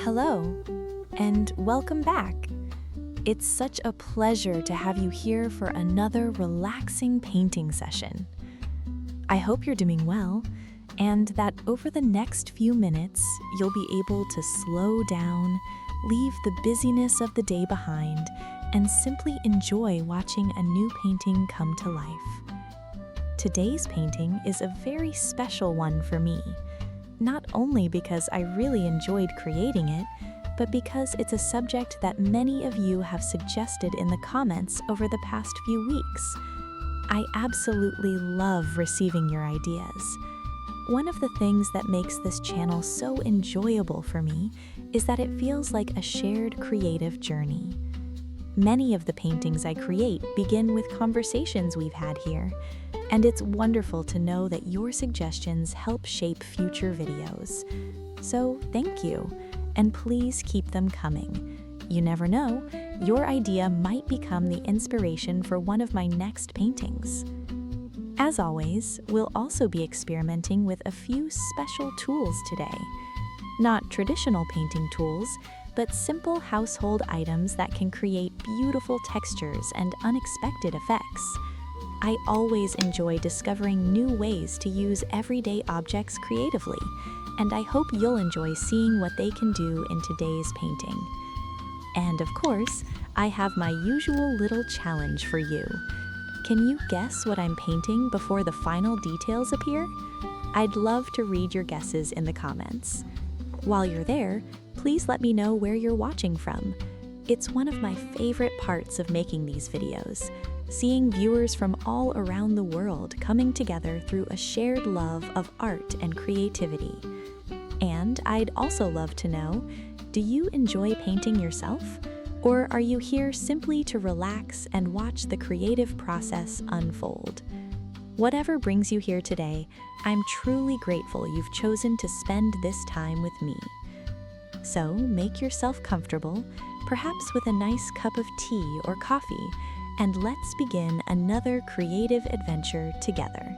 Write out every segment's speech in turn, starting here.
Hello, and welcome back. It's such a pleasure to have you here for another relaxing painting session. I hope you're doing well, and that over the next few minutes, you'll be able to slow down, leave the busyness of the day behind, and simply enjoy watching a new painting come to life. Today's painting is a very special one for me. Not only because I really enjoyed creating it, but because it's a subject that many of you have suggested in the comments over the past few weeks. I absolutely love receiving your ideas. One of the things that makes this channel so enjoyable for me is that it feels like a shared creative journey. Many of the paintings I create begin with conversations we've had here, and it's wonderful to know that your suggestions help shape future videos. So thank you, and please keep them coming. You never know, your idea might become the inspiration for one of my next paintings. As always, we'll also be experimenting with a few special tools today. Not traditional painting tools, but simple household items that can create beautiful textures and unexpected effects. I always enjoy discovering new ways to use everyday objects creatively, and I hope you'll enjoy seeing what they can do in today's painting. And of course, I have my usual little challenge for you. Can you guess what I'm painting before the final details appear? I'd love to read your guesses in the comments. While you're there, please let me know where you're watching from. It's one of my favorite parts of making these videos, seeing viewers from all around the world coming together through a shared love of art and creativity. And I'd also love to know, do you enjoy painting yourself? Or are you here simply to relax and watch the creative process unfold? Whatever brings you here today, I'm truly grateful you've chosen to spend this time with me. So make yourself comfortable, perhaps with a nice cup of tea or coffee, and let's begin another creative adventure together.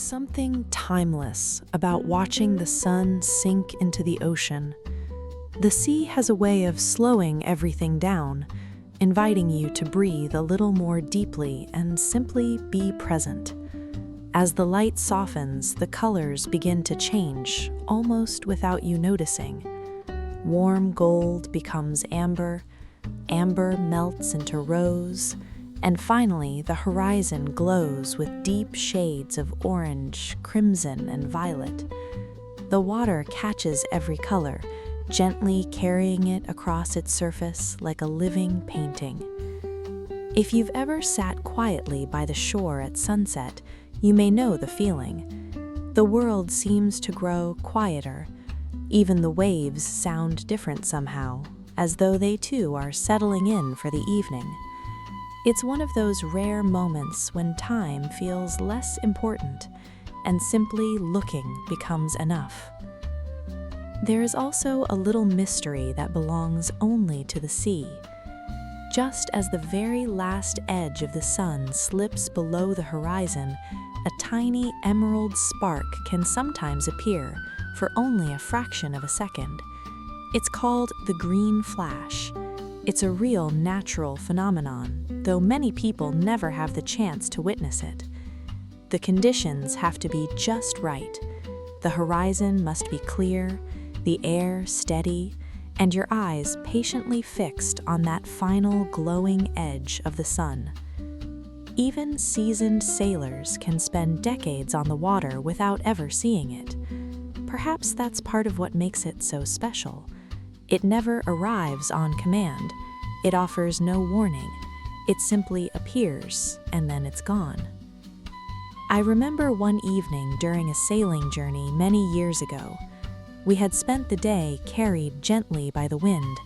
something timeless about watching the sun sink into the ocean. The sea has a way of slowing everything down, inviting you to breathe a little more deeply and simply be present. As the light softens, the colors begin to change, almost without you noticing. Warm gold becomes amber, amber melts into rose, and finally the horizon glows with deep shades of orange, crimson, and violet. The water catches every color, gently carrying it across its surface like a living painting. If you've ever sat quietly by the shore at sunset, you may know the feeling. The world seems to grow quieter. Even the waves sound different somehow, as though they too are settling in for the evening. It's one of those rare moments when time feels less important and simply looking becomes enough. There is also a little mystery that belongs only to the sea. Just as the very last edge of the sun slips below the horizon, a tiny emerald spark can sometimes appear for only a fraction of a second. It's called the green flash. It's a real natural phenomenon, though many people never have the chance to witness it. The conditions have to be just right. The horizon must be clear, the air steady, and your eyes patiently fixed on that final glowing edge of the sun. Even seasoned sailors can spend decades on the water without ever seeing it. Perhaps that's part of what makes it so special. It never arrives on command. It offers no warning. It simply appears, and then it's gone. I remember one evening during a sailing journey many years ago. We had spent the day carried gently by the wind,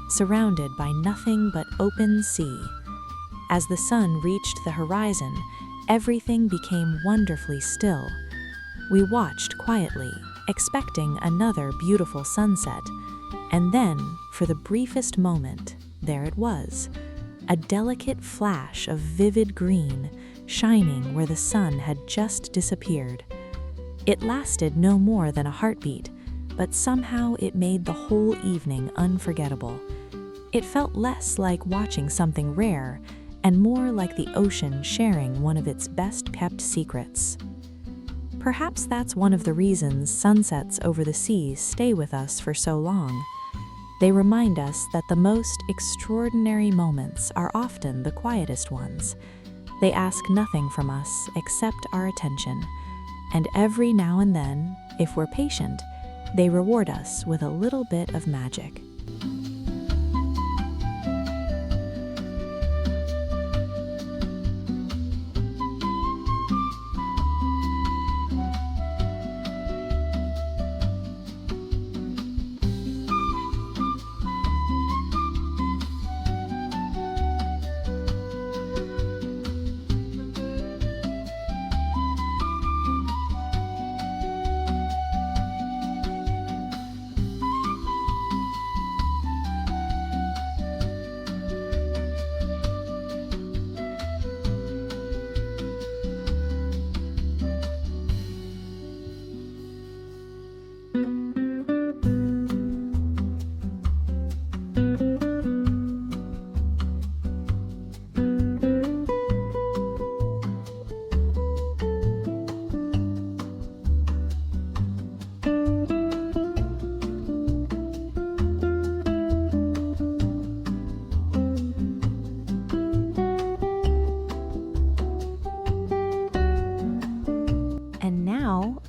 surrounded by nothing but open sea. As the sun reached the horizon, everything became wonderfully still. We watched quietly, expecting another beautiful sunset, and then, for the briefest moment, there it was, a delicate flash of vivid green, shining where the sun had just disappeared. It lasted no more than a heartbeat, but somehow it made the whole evening unforgettable. It felt less like watching something rare, and more like the ocean sharing one of its best-kept secrets. Perhaps that's one of the reasons sunsets over the seas stay with us for so long. They remind us that the most extraordinary moments are often the quietest ones. They ask nothing from us except our attention, and every now and then, if we're patient, they reward us with a little bit of magic.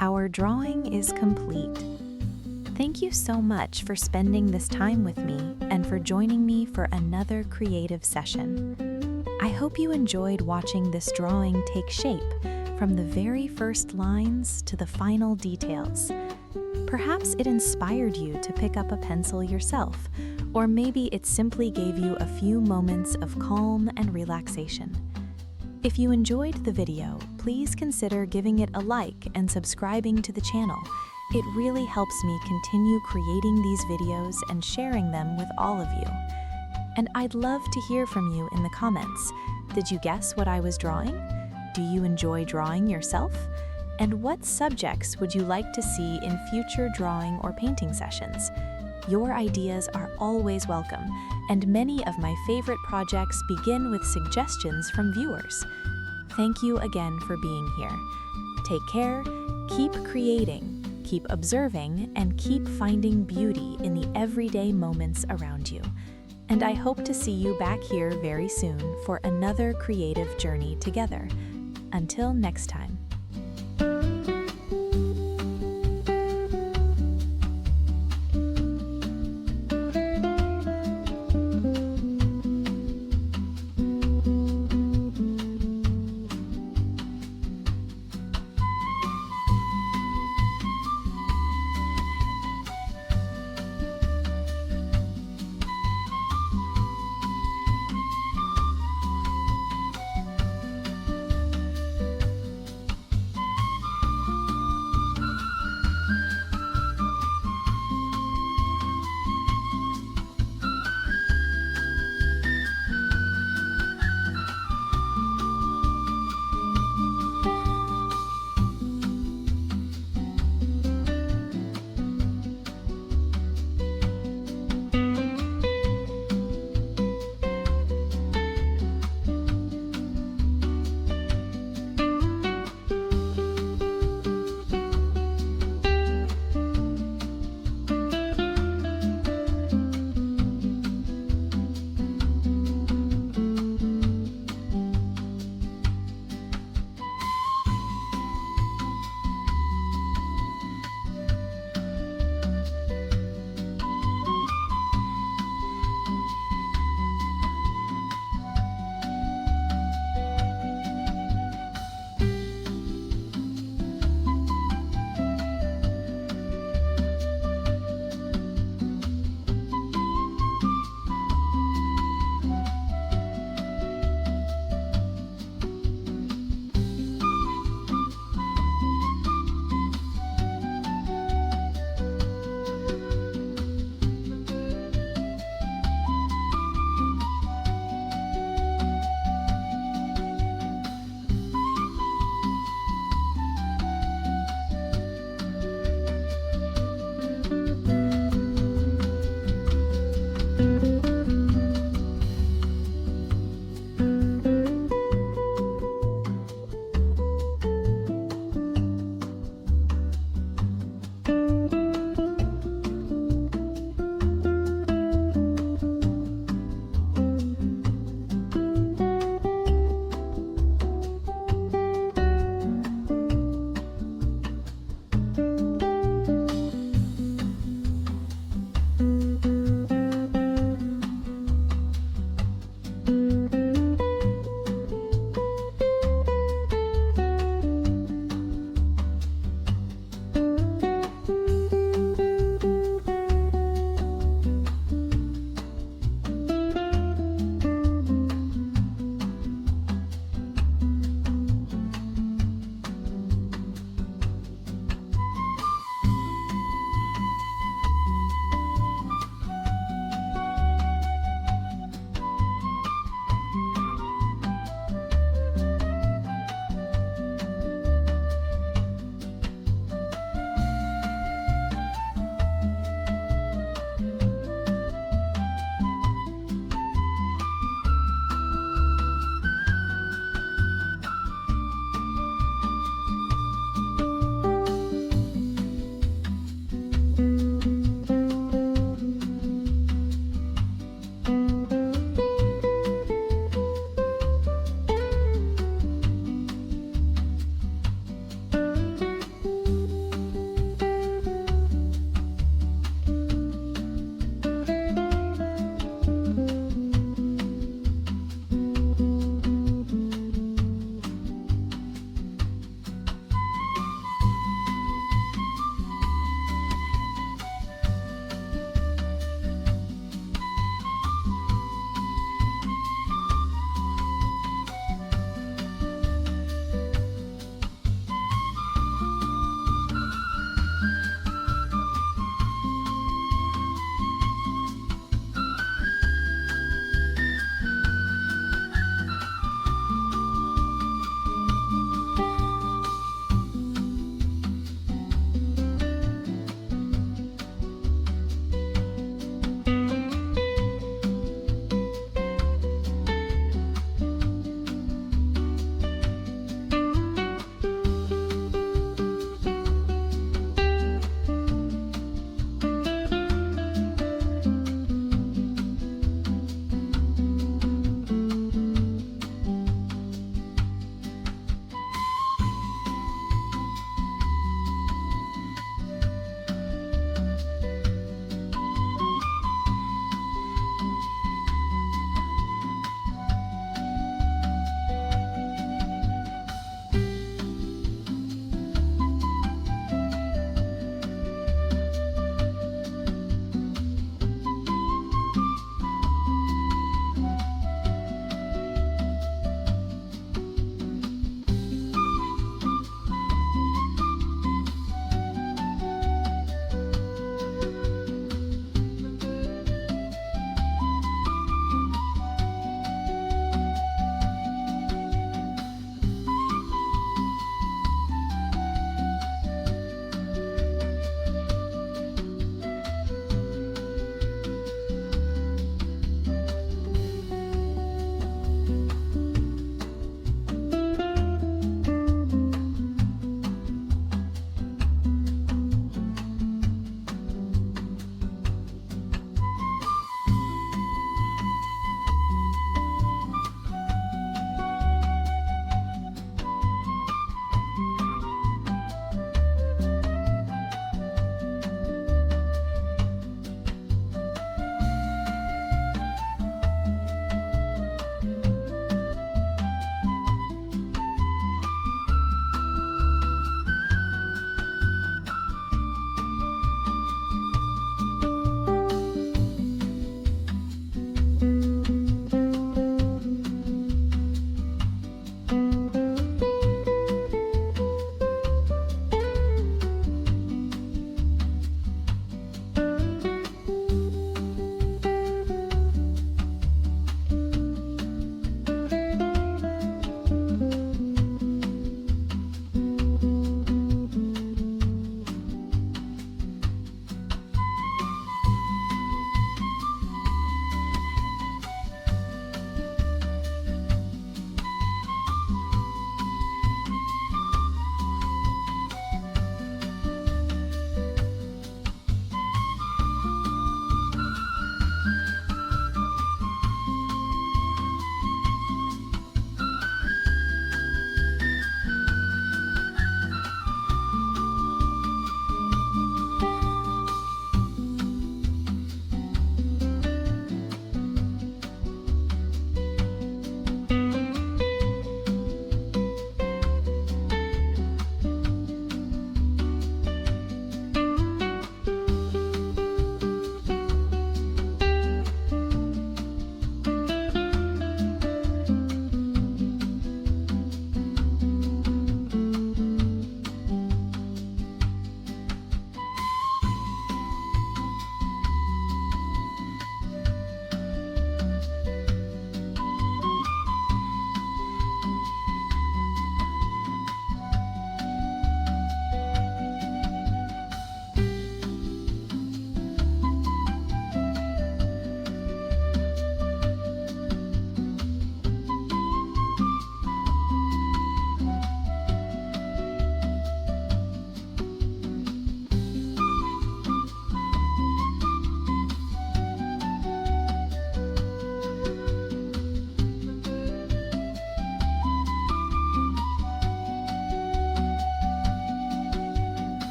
Our drawing is complete. Thank you so much for spending this time with me and for joining me for another creative session. I hope you enjoyed watching this drawing take shape from the very first lines to the final details. Perhaps it inspired you to pick up a pencil yourself, or maybe it simply gave you a few moments of calm and relaxation. If you enjoyed the video, please consider giving it a like and subscribing to the channel. It really helps me continue creating these videos and sharing them with all of you. And I'd love to hear from you in the comments. Did you guess what I was drawing? Do you enjoy drawing yourself? And what subjects would you like to see in future drawing or painting sessions? Your ideas are always welcome, and many of my favorite projects begin with suggestions from viewers. Thank you again for being here. Take care, keep creating, keep observing, and keep finding beauty in the everyday moments around you. And I hope to see you back here very soon for another creative journey together. Until next time.